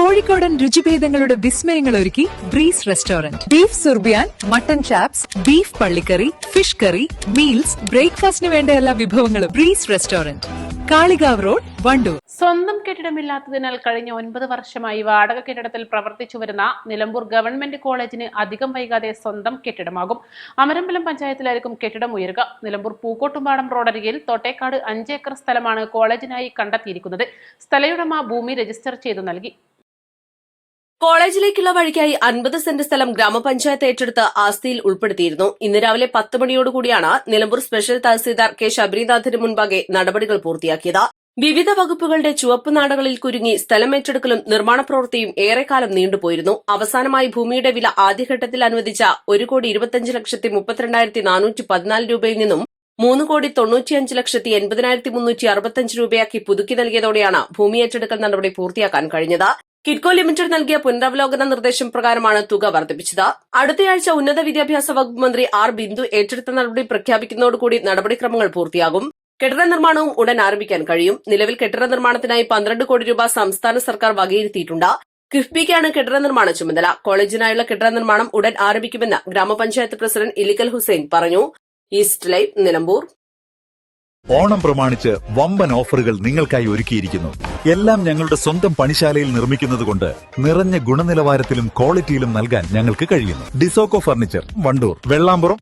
കോഴിക്കോടൻ രുചിഭേദങ്ങളുടെ വിസ്മയങ്ങൾ ഒരുക്കി Breeze restaurant. Beef surbiyan, mutton chops, beef പള്ളിക്കറി, ഫിഷ് കറി, മീൽസ്, ബ്രേക്ക്ഫാസ്റ്റിന് വേണ്ട എല്ലാ വിഭവങ്ങളും. Breeze restaurant, Kalikavu road, Wandoor. സ്വന്തം കെട്ടിടമില്ലാത്തതിനാൽ കഴിഞ്ഞ 9 വർഷമായി വാടക കെട്ടിടത്തിൽ പ്രവർത്തിച്ചു വരുന്ന നിലമ്പൂർ ഗവൺമെന്റ് കോളേജിന് അധികം വൈകാതെ സ്വന്തം കെട്ടിടമാകും. അമരമ്പലം പഞ്ചായത്തിലായിരിക്കും കെട്ടിടം ഉയരുക. നിലമ്പൂർ പൂക്കോട്ടുംപാടം റോഡരികിൽ തോട്ടേക്കാട് 5 ഏക്കർ സ്ഥലമാണ് കോളേജിനായി കണ്ടെത്തിയിരിക്കുന്നത്. സ്ഥലയുടമ ഭൂമി രജിസ്റ്റർ ചെയ്തു നൽകി. കോളേജിലേക്കുള്ള വഴിക്കായി 50 സെന്റ് സ്ഥലം ഗ്രാമപഞ്ചായത്ത് ഏറ്റെടുത്ത് ആസ്തിയിൽ ഉൾപ്പെടുത്തിയിരുന്നു. ഇന്ന് രാവിലെ 10 മണിയോടുകൂടിയാണ് നിലമ്പൂർ സ്പെഷ്യൽ തഹസീൽദാർ കെ ശബരിനാഥിന് മുൻപാകെ നടപടികൾ പൂർത്തിയാക്കിയത്. വിവിധ വകുപ്പുകളുടെ ചുവപ്പ് നാടകളിൽ കുരുങ്ങി സ്ഥലം ഏറ്റെടുക്കലും നിർമ്മാണ പ്രവൃത്തിയും ഏറെക്കാലം നീണ്ടുപോയിരുന്നു. അവസാനമായി ഭൂമിയുടെ വില ആദ്യഘട്ടത്തിൽ അനുവദിച്ച 1,25,32,414 രൂപയിൽ നിന്നും 3,95,80,365 രൂപയാക്കി പുതുക്കി നൽകിയതോടെയാണ് ഭൂമി ഏറ്റെടുക്കൽ നടപടി പൂർത്തിയാക്കാൻ കഴിഞ്ഞത്. കിഡ്കോ ലിമിറ്റഡ് നൽകിയ പുനരവലോകന നിർദ്ദേശം പ്രകാരമാണ് തുക വർദ്ധിപ്പിച്ചത്. അടുത്തയാഴ്ച ഉന്നത വിദ്യാഭ്യാസ വകുപ്പ് മന്ത്രി ആർ ബിന്ദു ഏറ്റെടുത്ത നടപടി പ്രഖ്യാപിക്കുന്നതോടുകൂടി നടപടിക്രമങ്ങൾ പൂർത്തിയാകും. കെട്ടിട നിർമ്മാണവും ഉടൻ ആരംഭിക്കാൻ കഴിയും. നിലവിൽ കെട്ടിട നിർമ്മാണത്തിനായി 12 കോടി രൂപ സംസ്ഥാന സർക്കാർ വകയിരുത്തിയിട്ടുണ്ട്. കിഫ്ബിക്കാണ് കെട്ടിട നിർമ്മാണ ചുമതല. കോളേജിനായുള്ള കെട്ടിട നിർമ്മാണം ഉടൻ ആരംഭിക്കുമെന്ന് ഗ്രാമപഞ്ചായത്ത് പ്രസിഡന്റ് ഇലിക്കൽ ഹുസൈൻ പറഞ്ഞു. East live, Nilambur. ഓണം പ്രമാണിച്ച് വമ്പൻ ഓഫറുകൾ നിങ്ങൾക്കായി ഒരുക്കിയിരിക്കുന്നു. എല്ലാം ഞങ്ങളുടെ സ്വന്തം പണിശാലയിൽ നിർമ്മിക്കുന്നതുകൊണ്ട് നിറഞ്ഞ ഗുണനിലവാരത്തിലും ക്വാളിറ്റിയിലും നൽകാൻ ഞങ്ങൾക്ക് കഴിയുന്നു. ഡിസോക്കോ ഫർണിച്ചർ, വണ്ടൂർ, വെള്ളാമ്പുറം,